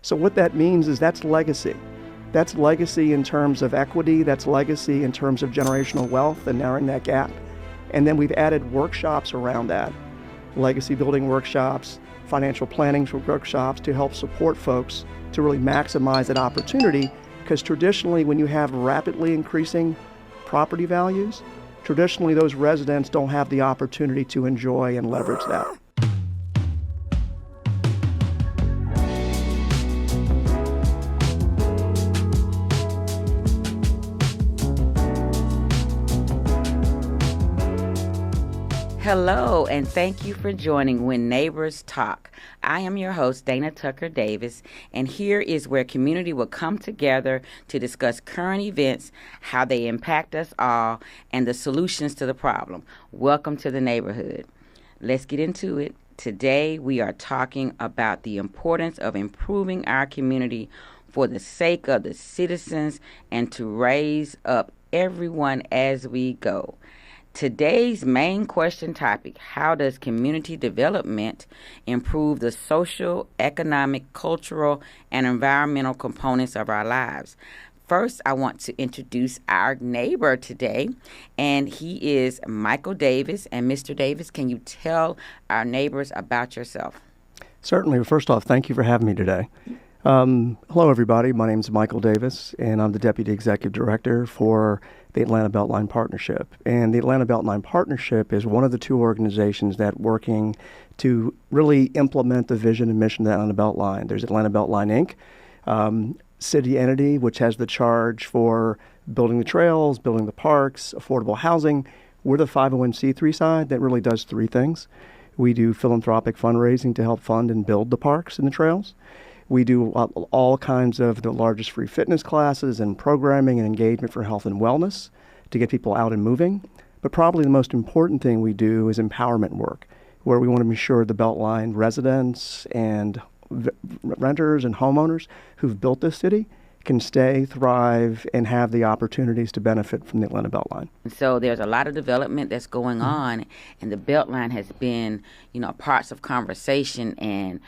So what that means is that's legacy. That's legacy in terms of equity, that's legacy in terms of generational wealth and narrowing that gap. And then we've added workshops around that, legacy building workshops, financial planning workshops to help support folks to really maximize that opportunity. Because traditionally, when you have rapidly increasing property values, traditionally those residents don't have the opportunity to enjoy and leverage that. Hello, and thank you for joining When Neighbors Talk. I am your host, Dana Tucker Davis, and here is where community will come together to discuss current events, how they impact us all, and the solutions to the problem. Welcome to the neighborhood. Let's get into it. Today, we are talking about the importance of improving our community for the sake of the citizens and to raise up everyone as we go. Today's main question topic: how does community development improve the social, economic, cultural, and environmental components of our lives? First, I want to introduce our neighbor today, and he is Michael Davis. And Mr. Davis, can you tell our neighbors about yourself? Certainly. First off, thank you for having me today. Hello, everybody. My name is Michael Davis, and I'm the Deputy Executive Director for the Atlanta Beltline Partnership. And the Atlanta Beltline Partnership is one of the two organizations that working to really implement the vision and mission of the Atlanta Beltline. There's Atlanta Beltline, Inc., city entity, which has the charge for building the trails, building the parks, affordable housing. We're the 501c3 side that really does three things. We do philanthropic fundraising to help fund and build the parks and the trails. We do all kinds of the largest free fitness classes and programming and engagement for health and wellness to get people out and moving. But probably the most important thing we do is empowerment work, where we want to ensure the Beltline residents and renters and homeowners who've built this city can stay, thrive, and have the opportunities to benefit from the Atlanta Beltline. So there's a lot of development that's going on, and the Beltline has been, parts of conversation, and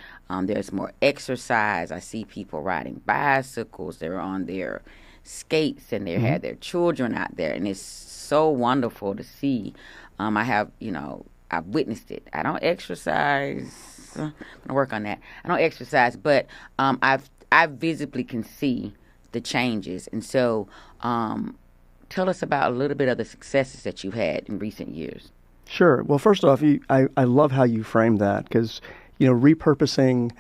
there's more exercise. I see people riding bicycles. They're on their skates, and they have their children out there, and it's so wonderful to see. I've witnessed it. I don't exercise. I'm gonna work on that. I don't exercise, but I visibly can see the changes. And so tell us about a little bit of the successes that you've had in recent years. Sure. Well, first off, I love how you framed that because, repurposing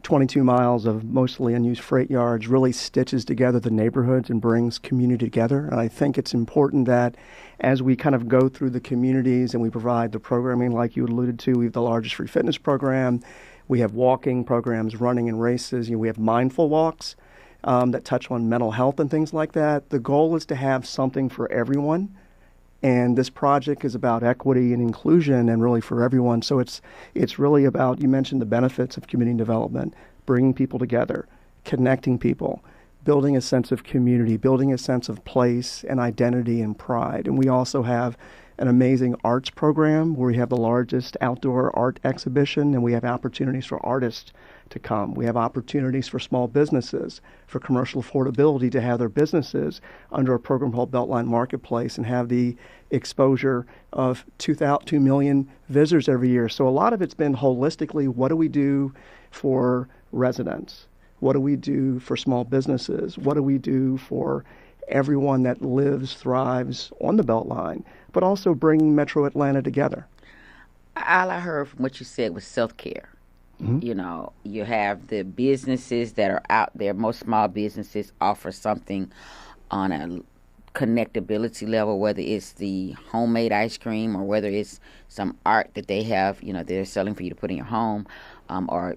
22 miles of mostly unused freight yards really stitches together the neighborhoods and brings community together. And I think it's important that as we kind of go through the communities and we provide the programming like you alluded to, we have the largest free fitness program. We have walking programs, running and races. We have mindful walks that touch on mental health and things like that. The goal is to have something for everyone. And this project is about equity and inclusion and really for everyone. So it's really about, you mentioned the benefits of community development, bringing people together, connecting people, building a sense of community, building a sense of place and identity and pride. And we also have an amazing arts program where we have the largest outdoor art exhibition, and we have opportunities for artists to come. We have opportunities for small businesses, for commercial affordability to have their businesses under a program called Beltline Marketplace and have the exposure of 2 million visitors every year. So a lot of it's been holistically, what do we do for residents? What do we do for small businesses? What do we do for everyone that lives, thrives on the Beltline, but also bringing Metro Atlanta together? All I heard from what you said was self-care. You have the businesses that are out there. Most small businesses offer something on a connectability level, whether it's the homemade ice cream or whether it's some art that they have, they're selling for you to put in your home, or,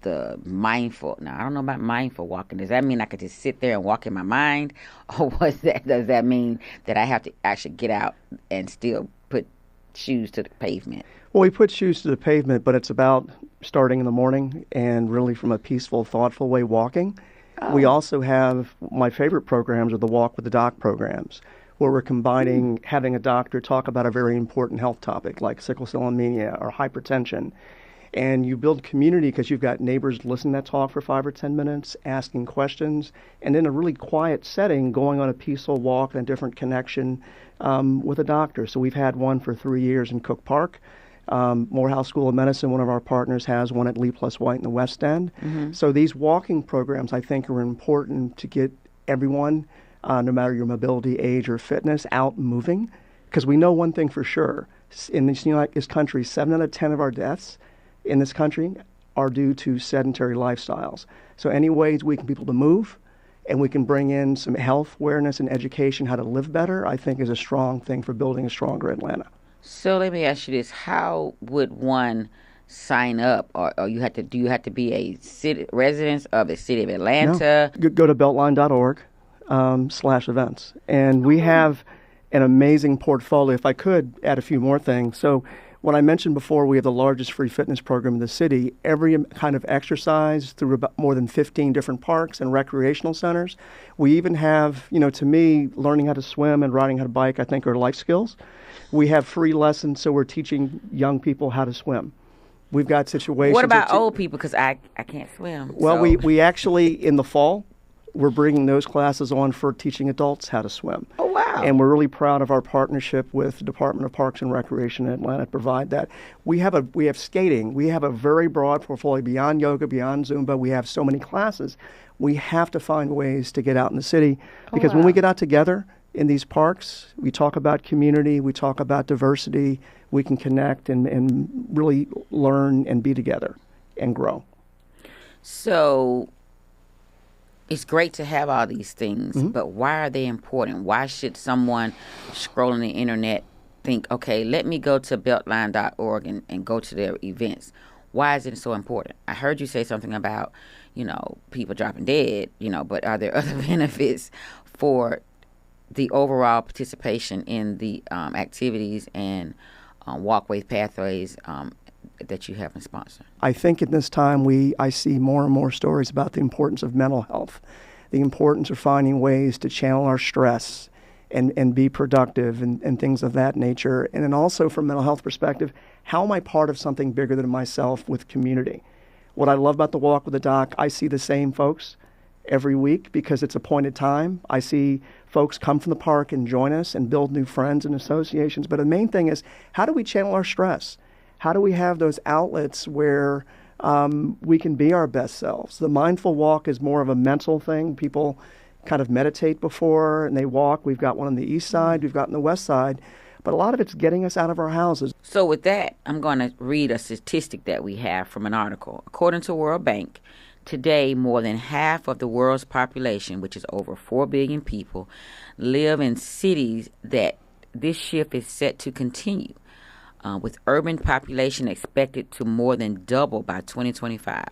the mindful. Now, I don't know about mindful walking. Does that mean I could just sit there and walk in my mind? Or does that mean that I have to actually get out and still put shoes to the pavement? Well, we put shoes to the pavement, but it's about starting in the morning and really from a peaceful, thoughtful way walking. Oh. We also have, my favorite programs are the Walk with the Doc programs, where we're combining having a doctor talk about a very important health topic like sickle cell anemia or hypertension, And you build community because you've got neighbors listening to that talk for 5 or 10 minutes, asking questions, and in a really quiet setting, going on a peaceful walk and a different connection with a doctor. So we've had one for 3 years in Cook Park. Morehouse School of Medicine, one of our partners, has one at Lee Plus White in the West End. So these walking programs, I think, are important to get everyone, no matter your mobility, age, or fitness, out moving. Because we know one thing for sure. In this country, 7 out of 10 of our deaths in this country are due to sedentary lifestyles. So any ways we can get people to move and we can bring in some health awareness and education, how to live better, I think is a strong thing for building a stronger Atlanta. So let me ask you this: how would one sign up, or do you have to be a resident of the city of Atlanta? No. Go to beltline.org /events, and we have an amazing portfolio. If I could add a few more things. So when I mentioned before, we have the largest free fitness program in the city. Every kind of exercise through about more than 15 different parks and recreational centers. We even have, to me, learning how to swim and riding how to bike, I think, are life skills. We have free lessons, so we're teaching young people how to swim. We've got situations. What about old people? Because I can't swim. Well, so. we actually, in the fall, we're bringing those classes on for teaching adults how to swim. Oh, wow. And we're really proud of our partnership with the Department of Parks and Recreation in Atlanta to provide that. We have skating. We have a very broad portfolio beyond yoga, beyond Zumba. We have so many classes. We have to find ways to get out in the city because when we get out together in these parks, we talk about community, we talk about diversity, we can connect and really learn and be together and grow. So it's great to have all these things, but why are they important? Why should someone scrolling the internet think, okay, let me go to beltline.org and go to their events? Why is it so important? I heard you say something about, people dropping dead, but are there other benefits for the overall participation in the activities and walkways, pathways that you have in sponsor? I think at this time I see more and more stories about the importance of mental health, the importance of finding ways to channel our stress and be productive and things of that nature. And then also from a mental health perspective, how am I part of something bigger than myself with community? What I love about the Walk with the Doc, I see the same folks every week because it's appointed time. I see folks come from the park and join us and build new friends and associations. But the main thing is, how do we channel our stress? How do we have those outlets where we can be our best selves? The mindful walk is more of a mental thing. People kind of meditate before and they walk. We've got one on the east side, we've got on the west side. But a lot of it's getting us out of our houses. So with that, I'm going to read a statistic that we have from an article. According to World Bank, today, more than half of the world's population, which is over 4 billion people, live in cities that this shift is set to continue, with urban population expected to more than double by 2025,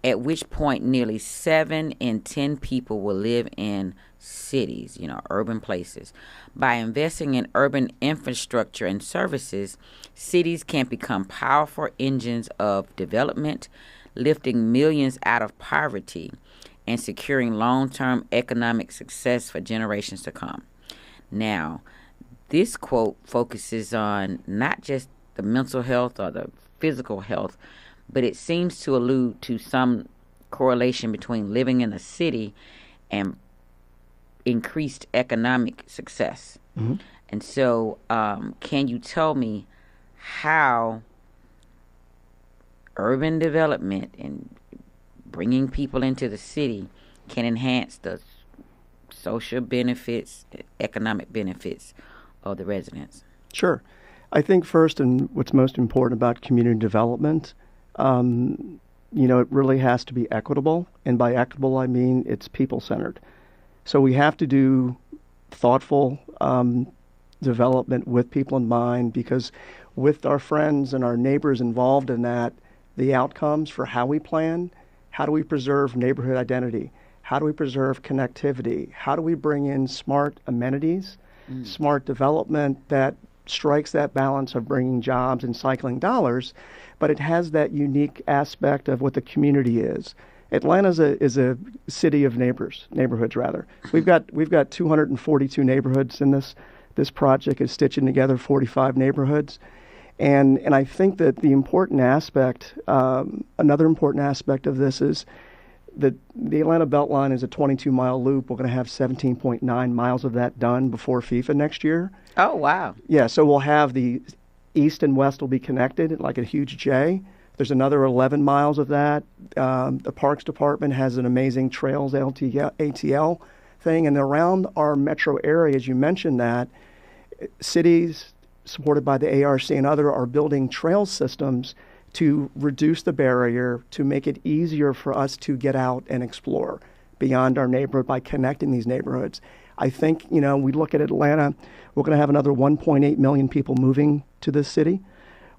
at which point nearly 7 in 10 people will live in cities, urban places. By investing in urban infrastructure and services, cities can become powerful engines of development, lifting millions out of poverty and securing long-term economic success for generations to come. Now, this quote focuses on not just the mental health or the physical health, but it seems to allude to some correlation between living in a city and increased economic success. And so can you tell me how urban development and bringing people into the city can enhance the social benefits, economic benefits of the residents? Sure. I think first, and what's most important about community development, it really has to be equitable. And by equitable, I mean it's people-centered. So we have to do thoughtful development with people in mind, because with our friends and our neighbors involved in that, the outcomes for how we plan, how do we preserve neighborhood identity, how do we preserve connectivity, how do we bring in smart amenities, smart development that strikes that balance of bringing jobs and cycling dollars, but it has that unique aspect of what the community is. Atlanta is a city of neighborhoods rather. We've got 242 neighborhoods in this project is stitching together 45 neighborhoods. And I think that the important aspect, another important aspect of this is that the Atlanta Beltline is a 22-mile loop. We're going to have 17.9 miles of that done before FIFA next year. Oh, wow. Yeah, so we'll have the east and west will be connected like a huge J. There's another 11 miles of that. The Parks Department has an amazing Trails ATL thing. And around our metro area, as you mentioned that, cities supported by the ARC and other are building trail systems to reduce the barrier, to make it easier for us to get out and explore beyond our neighborhood by connecting these neighborhoods. I think, we look at Atlanta, we're going to have another 1.8 million people moving to this city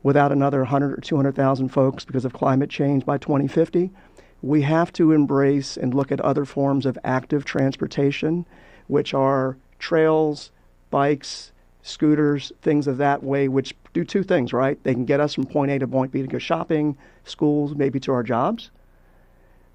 without another 100 or 200,000 folks because of climate change by 2050. We have to embrace and look at other forms of active transportation, which are trails, bikes, scooters, things of that way, which do two things, right? They can get us from point A to point B to go shopping, schools, maybe to our jobs,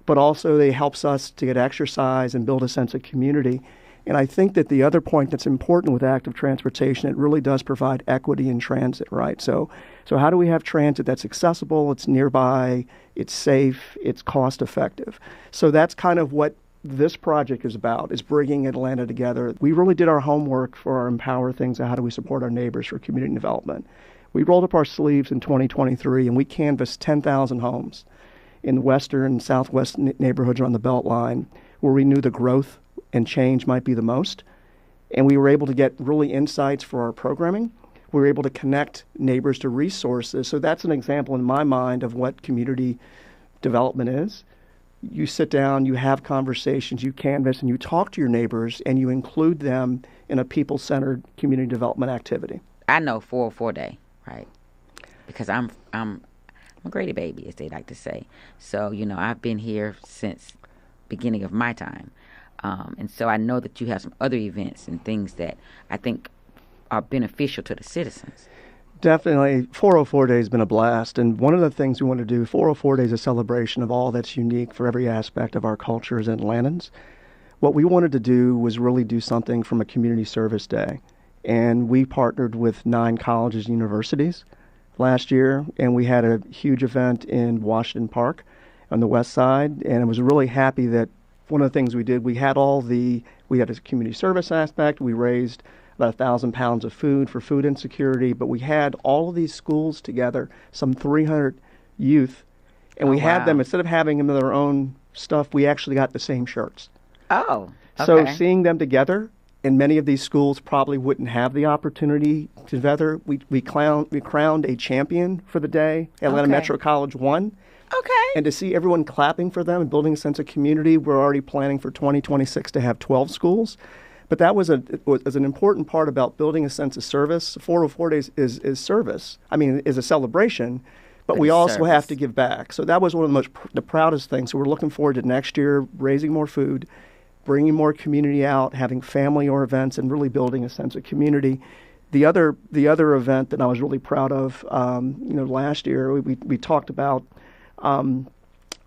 but also they helps us to get exercise and build a sense of community. And I think that the other point that's important with active transportation, it really does provide equity in transit, right? So how do we have transit that's accessible, it's nearby, it's safe, it's cost effective? So that's kind of what this project is about, is bringing Atlanta together. We really did our homework for our Empower things and how do we support our neighbors for community development. We rolled up our sleeves in 2023 and we canvassed 10,000 homes in the western and southwest neighborhoods around the Beltline where we knew the growth and change might be the most. And we were able to get really insights for our programming. We were able to connect neighbors to resources. So that's an example in my mind of what community development is. You sit down, you have conversations, you canvass, and you talk to your neighbors, and you include them in a people-centered community development activity. I know 404 Day, right? Because I'm a Grady baby, as they like to say. So, I've been here since beginning of my time. And so I know that you have some other events and things that I think are beneficial to the citizens. Definitely. 404 Day has been a blast. And one of the things we want to do, 404 Day is a celebration of all that's unique for every aspect of our culture as Atlantans. What we wanted to do was really do something from a community service day. And we partnered with 9 colleges and universities last year, and we had a huge event in Washington Park on the west side. And I was really happy that one of the things we did, we had a community service aspect. We raised about 1,000 pounds of food for food insecurity, but we had all of these schools together, some 300 youth, and we had them, instead of having them their own stuff, we actually got the same shirts. Oh, okay. So seeing them together, and many of these schools probably wouldn't have the opportunity together. We crowned a champion for the day. Atlanta Metro College won. Okay. And to see everyone clapping for them and building a sense of community, we're already planning for 2026 to have 12 schools. But that was an important part about building a sense of service. 404 Days is service. I mean, is a celebration, but we also have to give back. So that was one of the proudest things. So we're looking forward to next year, raising more food, bringing more community out, having family or events, and really building a sense of community. The other event that I was really proud of, last year, we talked about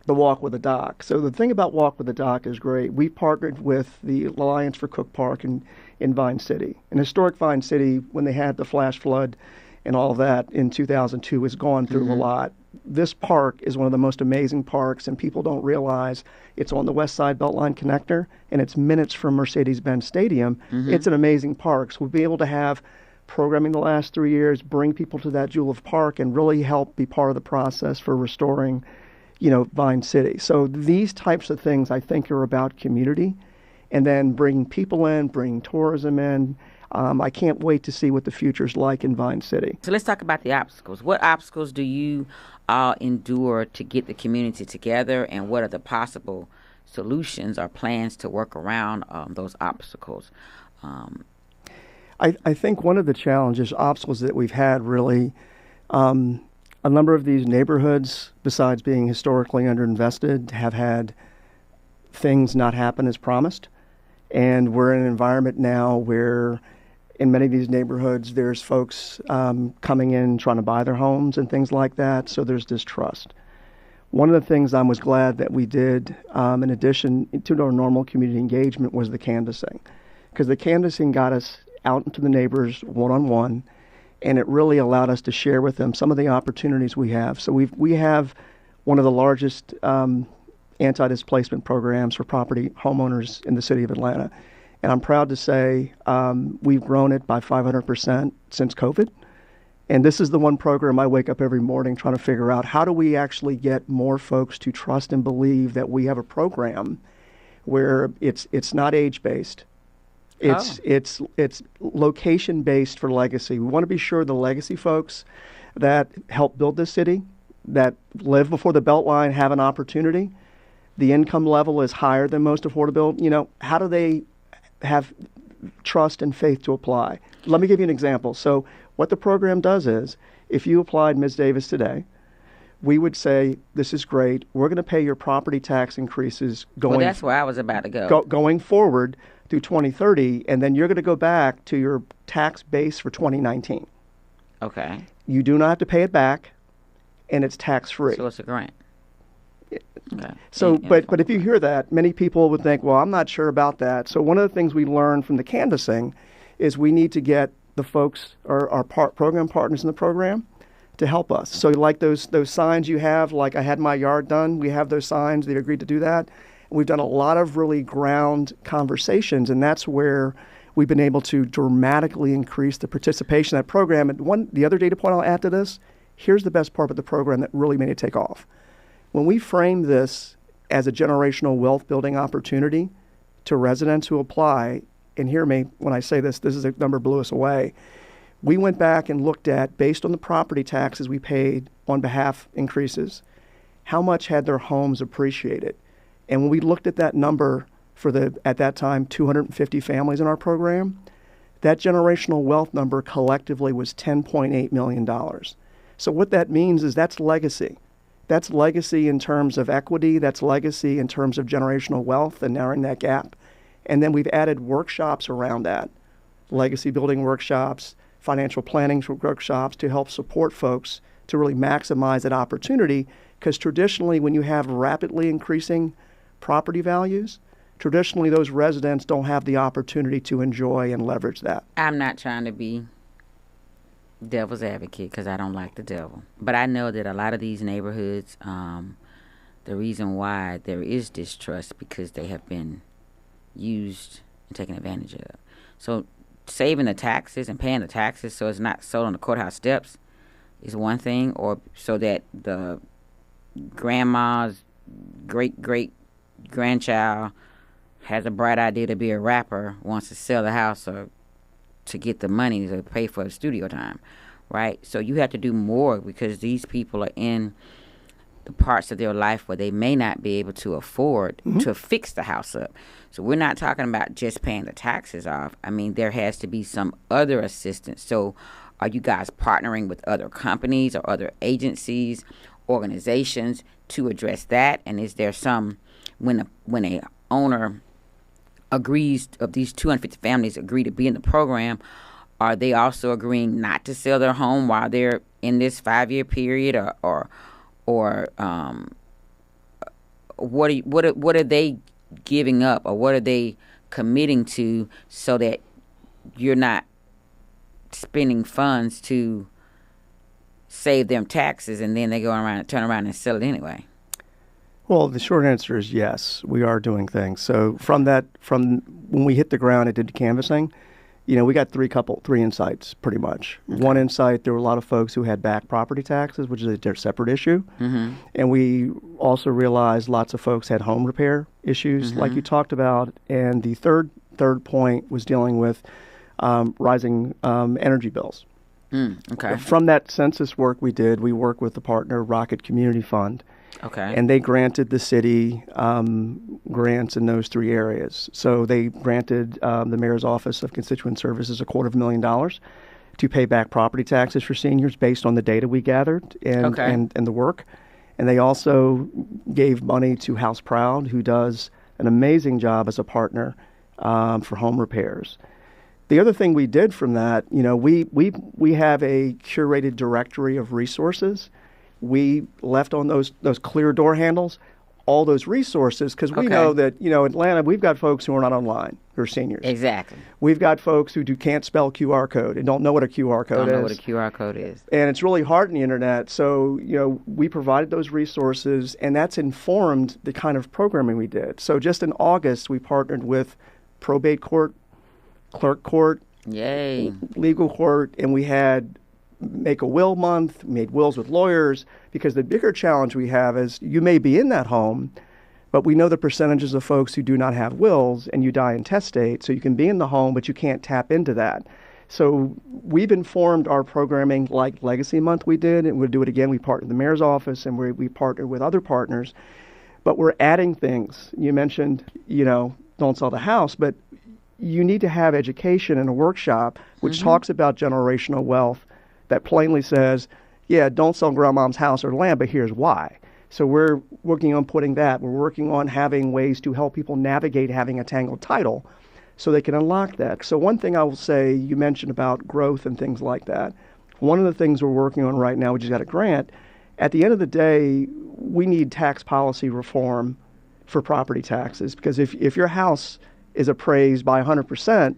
the Walk with the Dock. So the thing about Walk with the Dock is great. We partnered with the Alliance for Cook Park in Vine City. In historic Vine City, when they had the flash flood and all of that in 2002, has gone through a lot. This park is one of the most amazing parks, and people don't realize it's on the West Side Beltline Connector, and it's minutes from Mercedes-Benz Stadium. It's an amazing park. So we'll be able to have programming the last 3 years, bring people to that jewel of park, and really help be part of the process for restoring Vine City. So these types of things, I think, are about community, and then bringing people in, bringing tourism in. I can't wait to see what the future's like in Vine City. So let's talk about the obstacles. What obstacles do you all endure to get the community together, and what are the possible solutions or plans to work around those obstacles? I think one of the challenges, obstacles that we've had really, a number of these neighborhoods, besides being historically underinvested, have had things not happen as promised. And we're in an environment now where in many of these neighborhoods, there's folks coming in trying to buy their homes and things like that. So there's distrust. One of the things I was glad that we did, in addition to our normal community engagement, was the canvassing. Because the canvassing got us out into the neighbors one-on-one, and it really allowed us to share with them some of the opportunities we have. So we have one of the largest anti-displacement programs for property homeowners in the city of Atlanta. And I'm proud to say we've grown it by 500% since COVID. And this is the one program I wake up every morning trying to figure out, how do we actually get more folks to trust and believe that we have a program where it's not age-based. It's location-based for legacy. We want to be sure the legacy folks that help build this city, that live before the Beltline, have an opportunity. The income level is higher than most affordable. How do they have trust and faith to apply? Let me give you an example. So what the program does is, if you applied, Ms. Davis, today, we would say, this is great. We're going to pay your property tax increases going. Well, that's where I was about to go. Going forward through 2030, and then you're going to go back to your tax base for 2019. Okay. You do not have to pay it back, and it's tax-free. So it's a grant. Okay. So, but if you hear that, many people would think, well, I'm not sure about that. So one of the things we learned from the canvassing is we need to get the folks, our program partners in the program, to help us. So like those signs you have, like I had my yard done, we have those signs, they agreed to do that. And we've done a lot of really ground conversations, and that's where we've been able to dramatically increase the participation in that program. And the other data point I'll add to this, here's the best part of the program that really made it take off. When we framed this as a generational wealth building opportunity to residents who apply, and hear me when I say this is a number blew us away. We went back and looked at, based on the property taxes we paid on behalf increases, how much had their homes appreciated. And when we looked at that number for at that time, 250 families in our program, that generational wealth number collectively was $10.8 million. So what that means is that's legacy. That's legacy in terms of equity. That's legacy in terms of generational wealth and narrowing that gap. And then we've added workshops around that, legacy building workshops, financial planning workshops, to help support folks to really maximize that opportunity. Because traditionally, when you have rapidly increasing property values, traditionally those residents don't have the opportunity to enjoy and leverage that. I'm not trying to be devil's advocate because I don't like the devil. But I know that a lot of these neighborhoods, the reason why there is distrust because they have been used and taken advantage of. So saving the taxes and paying the taxes so it's not sold on the courthouse steps is one thing, or so that the grandma's great-great-grandchild has a bright idea to be a rapper, wants to sell the house or to get the money to pay for the studio time, right? So you have to do more because these people are in the parts of their life where they may not be able to afford to fix the house up. So we're not talking about just paying the taxes off. I mean, there has to be some other assistance. So are you guys partnering with other companies or other agencies, organizations to address that? And is there some, when a owner agrees, of these 250 families agree to be in the program, are they also agreeing not to sell their home while they're in this 5-year period, or what are they giving up, or what are they committing to, so that you're not spending funds to save them taxes and then they turn around and sell it anyway? Well, the short answer is yes, we are doing things. So from when we hit the ground and did the canvassing, we got three insights pretty much. Okay. One insight, there were a lot of folks who had back property taxes, which is a separate issue. Mm-hmm. And we also realized lots of folks had home repair issues, like you talked about. And the third point was dealing with rising energy bills. Okay. From that census work we did, we worked with the partner Rocket Community Fund. Okay. And they granted the city grants in those three areas. So they granted the Mayor's Office of Constituent Services $250,000 to pay back property taxes for seniors based on the data we gathered and the work. And they also gave money to House Proud, who does an amazing job as a partner for home repairs. The other thing we did from that, we have a curated directory of resources. We left on those clear door handles all those resources because we know that, Atlanta, we've got folks who are not online, who are seniors. Exactly. We've got folks who can't spell QR code and don't know what a QR code is. Don't know what a QR code is. And it's really hard on the internet. So, we provided those resources, and that's informed the kind of programming we did. So just in August, we partnered with probate court, clerk court, Yay. legal court, and we had Make a Will Month, made wills with lawyers, because the bigger challenge we have is you may be in that home, but we know the percentages of folks who do not have wills and you die intestate, so you can be in the home, but you can't tap into that. So we've informed our programming like Legacy Month we did, and we'll do it again. We partnered with the mayor's office, and we partnered with other partners, but we're adding things. You mentioned, don't sell the house, but you need to have education in a workshop which talks about generational wealth that plainly says, don't sell grandmom's house or land, but here's why. So we're working on putting that. We're working on having ways to help people navigate having a tangled title so they can unlock that. So one thing I will say, you mentioned about growth and things like that. One of the things we're working on right now, we just got a grant, at the end of the day, we need tax policy reform for property taxes, because if your house is appraised by 100%,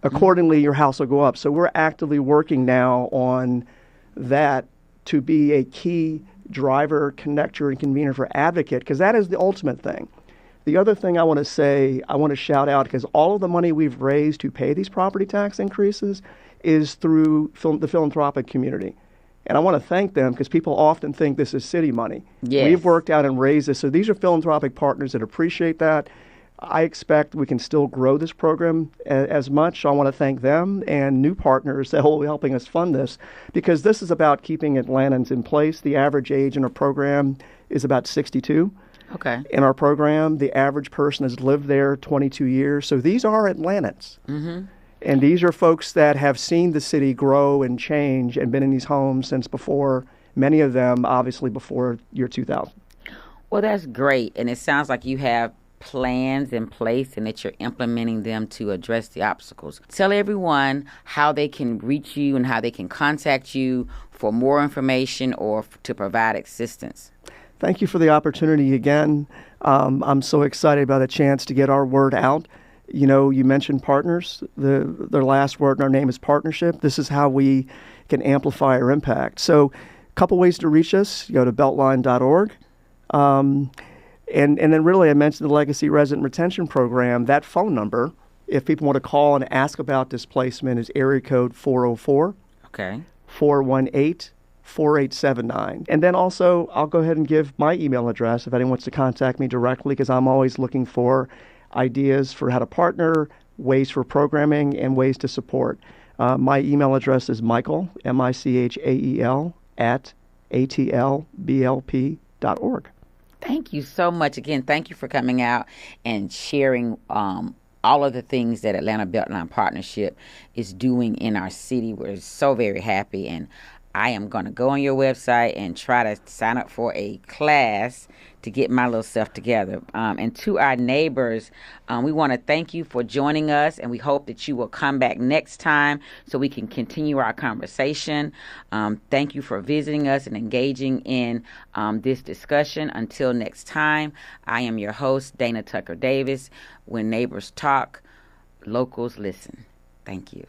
accordingly, your house will go up. So we're actively working now on that to be a key driver, connector, and convener for advocate, because that is the ultimate thing. The other thing I want to say, I want to shout out, because all of the money we've raised to pay these property tax increases is through the philanthropic community. And I want to thank them, because people often think this is city money. Yes. We've worked out and raised this. So these are philanthropic partners that appreciate that. I expect we can still grow this program as much. So I want to thank them and new partners that will be helping us fund this, because this is about keeping Atlantans in place. The average age in our program is about 62. Okay. In our program, the average person has lived there 22 years. So these are Atlantans. Mm-hmm. And these are folks that have seen the city grow and change and been in these homes since before, many of them obviously before year 2000. Well, that's great. And it sounds like you have plans in place and that you're implementing them to address the obstacles. Tell everyone how they can reach you and how they can contact you for more information or to provide assistance. Thank you for the opportunity again. I'm so excited about a chance to get our word out. You mentioned partners. Their last word in our name is partnership. This is how we can amplify our impact. So a couple ways to reach us. You go to beltline.org. And then really I mentioned the Legacy Resident Retention Program. That phone number, if people want to call and ask about displacement, is area code 404 418 4879. And then also I'll go ahead and give my email address if anyone wants to contact me directly, because I'm always looking for ideas for how to partner, ways for programming, and ways to support. My email address is Michael, Michael, @atlblp.org. Thank you so much. Again, thank you for coming out and sharing all of the things that Atlanta Beltline Partnership is doing in our city. We're so very happy, and I am going to go on your website and try to sign up for a class to get my little self together. And to our neighbors, we want to thank you for joining us, and we hope that you will come back next time so we can continue our conversation. Thank you for visiting us and engaging in this discussion. Until next time, I am your host, Dana Tucker Davis. When neighbors talk, locals listen. Thank you.